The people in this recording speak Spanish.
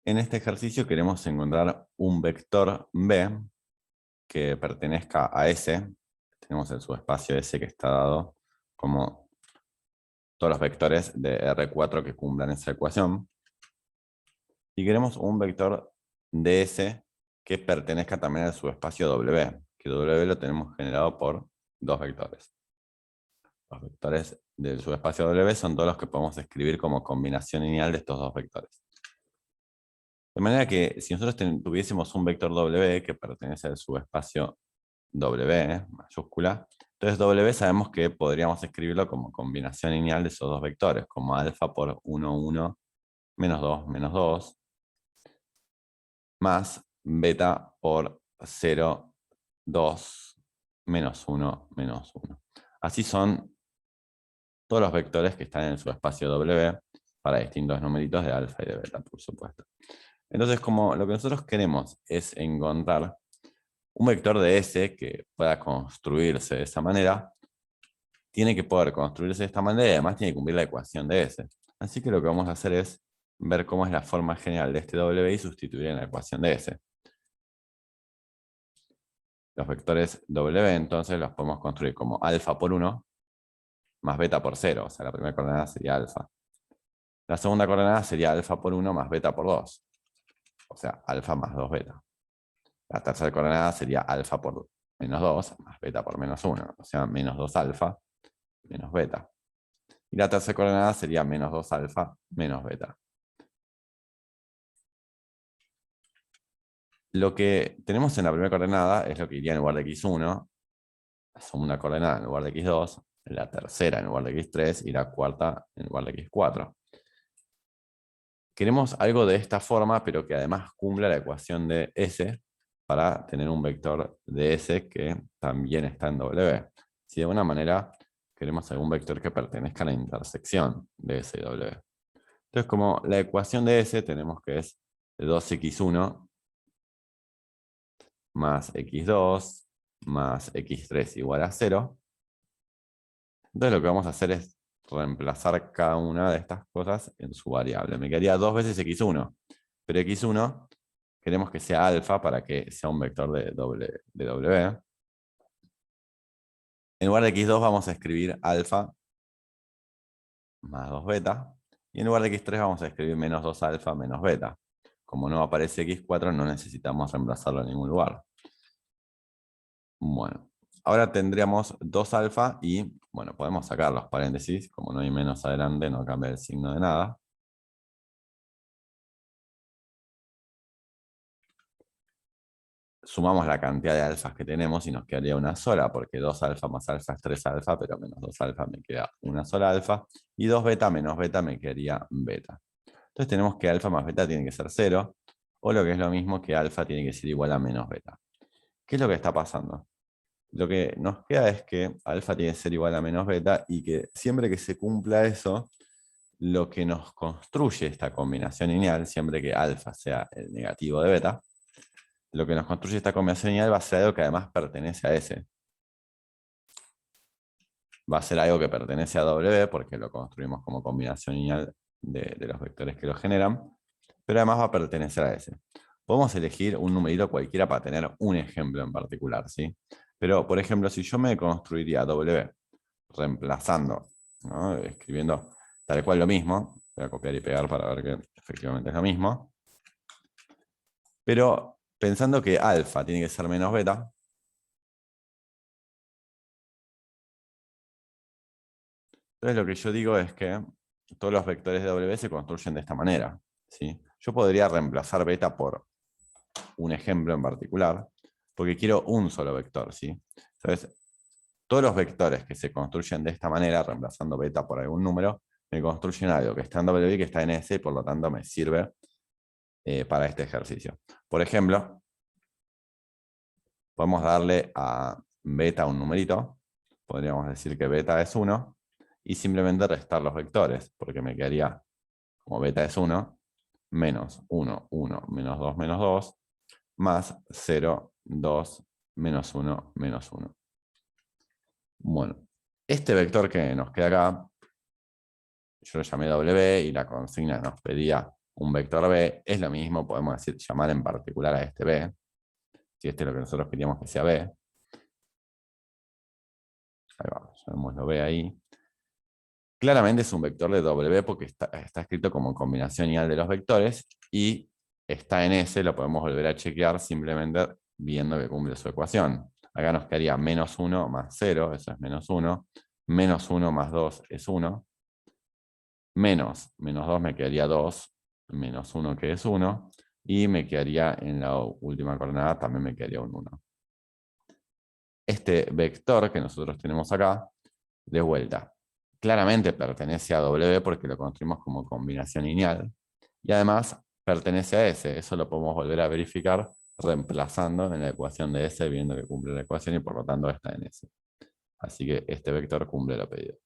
En este ejercicio queremos encontrar un vector B que pertenezca a S. Tenemos el subespacio S que está dado como todos los vectores de R4 que cumplan esa ecuación. Y queremos un vector de S que pertenezca también al subespacio W, que W lo tenemos generado por dos vectores. Los vectores del subespacio W son todos los que podemos escribir como combinación lineal de estos dos vectores. De manera que si nosotros tuviésemos un vector W que pertenece al subespacio W, mayúscula, entonces W sabemos que podríamos escribirlo como combinación lineal de esos dos vectores, como alfa por 1, 1, menos 2, menos 2, más beta por 0, 2, menos 1, menos 1. Así son todos los vectores que están en el subespacio W para distintos numeritos de alfa y de beta, por supuesto. Entonces, como lo que nosotros queremos es encontrar un vector de S que pueda construirse de esa manera, tiene que poder construirse de esta manera y además tiene que cumplir la ecuación de S. Así que lo que vamos a hacer es ver cómo es la forma general de este W y sustituir en la ecuación de S. Los vectores W entonces los podemos construir como alfa por 1 más beta por 0, o sea, la primera coordenada sería alfa. La segunda coordenada sería alfa por 1 más beta por 2, o sea, alfa más 2 beta. La tercera coordenada sería alfa por menos 2 más beta por menos 1, o sea, menos 2 alfa menos beta. Y la tercera coordenada sería menos 2 alfa menos beta. Lo que tenemos en la primera coordenada es lo que iría en lugar de x1, la segunda coordenada en lugar de x2, la tercera en lugar de x3 y la cuarta en lugar de x4. Queremos algo de esta forma, pero que además cumpla la ecuación de S para tener un vector de S que también está en W. Si de alguna manera queremos algún vector que pertenezca a la intersección de S y W. Entonces, como la ecuación de S tenemos que es 2x1 más x2 más x3 igual a 0. Entonces lo que vamos a hacer es reemplazar cada una de estas cosas en su variable. Me quedaría 2 veces x1, pero x1 queremos que sea alfa para que sea un vector de W. En lugar de x2 vamos a escribir alfa más 2 beta, y en lugar de x3 vamos a escribir menos 2 alfa menos beta. Como no aparece x4, no necesitamos reemplazarlo en ningún lugar. Bueno, ahora tendríamos 2 alfa y, bueno, podemos sacar los paréntesis, como no hay menos adelante, no cambia el signo de nada. Sumamos la cantidad de alfas que tenemos y nos quedaría una sola, porque 2 alfa más alfa es 3 alfa, pero menos 2 alfa me queda una sola alfa, y 2 beta menos beta me quedaría beta. Entonces tenemos que alfa más beta tiene que ser 0, o lo que es lo mismo que alfa tiene que ser igual a menos beta. ¿Qué es lo que está pasando? Lo que nos queda es que alfa tiene que ser igual a menos beta y que siempre que se cumpla eso, lo que nos construye esta combinación lineal, siempre que alfa sea el negativo de beta, lo que nos construye esta combinación lineal va a ser algo que además pertenece a S. Va a ser algo que pertenece a W porque lo construimos como combinación lineal de los vectores que lo generan, pero además va a pertenecer a S. Podemos elegir un numerito cualquiera para tener un ejemplo en particular, ¿sí? Pero, por ejemplo, si yo me construiría W reemplazando, ¿no? Escribiendo tal cual lo mismo, voy a copiar y pegar para ver que efectivamente es lo mismo, pero pensando que alfa tiene que ser menos beta, entonces lo que yo digo es que todos los vectores de W se construyen de esta manera, ¿sí? Yo podría reemplazar beta por un ejemplo en particular, porque quiero un solo vector, ¿sí? Entonces, todos los vectores que se construyen de esta manera, reemplazando beta por algún número, me construyen algo que está en W y que está en S, y por lo tanto me sirve para este ejercicio. Por ejemplo, podemos darle a beta un numerito, podríamos decir que beta es 1, y simplemente restar los vectores, porque me quedaría, como beta es 1, menos 1, 1, menos 2, más 0, 2, menos 1, menos 1. Bueno, este vector que nos queda acá, yo lo llamé W y la consigna nos pedía un vector B es lo mismo, podemos decir, llamar en particular a este B, si este es lo que nosotros queríamos que sea B. Ahí va, llamémoslo B ahí. Claramente es un vector de W porque está escrito como combinación ideal de los vectores y está en S, lo podemos volver a chequear simplemente viendo que cumple su ecuación. Acá nos quedaría menos 1 más 0, eso es menos 1, menos 1 más 2 es 1, menos 2 me quedaría 2, menos 1 que es 1, y me quedaría en la última coordenada, también me quedaría un 1. Este vector que nosotros tenemos acá, de vuelta, claramente pertenece a W porque lo construimos como combinación lineal, y además pertenece a S, eso lo podemos volver a verificar reemplazando en la ecuación de S, viendo que cumple la ecuación y por lo tanto está en S. Así que este vector cumple lo pedido.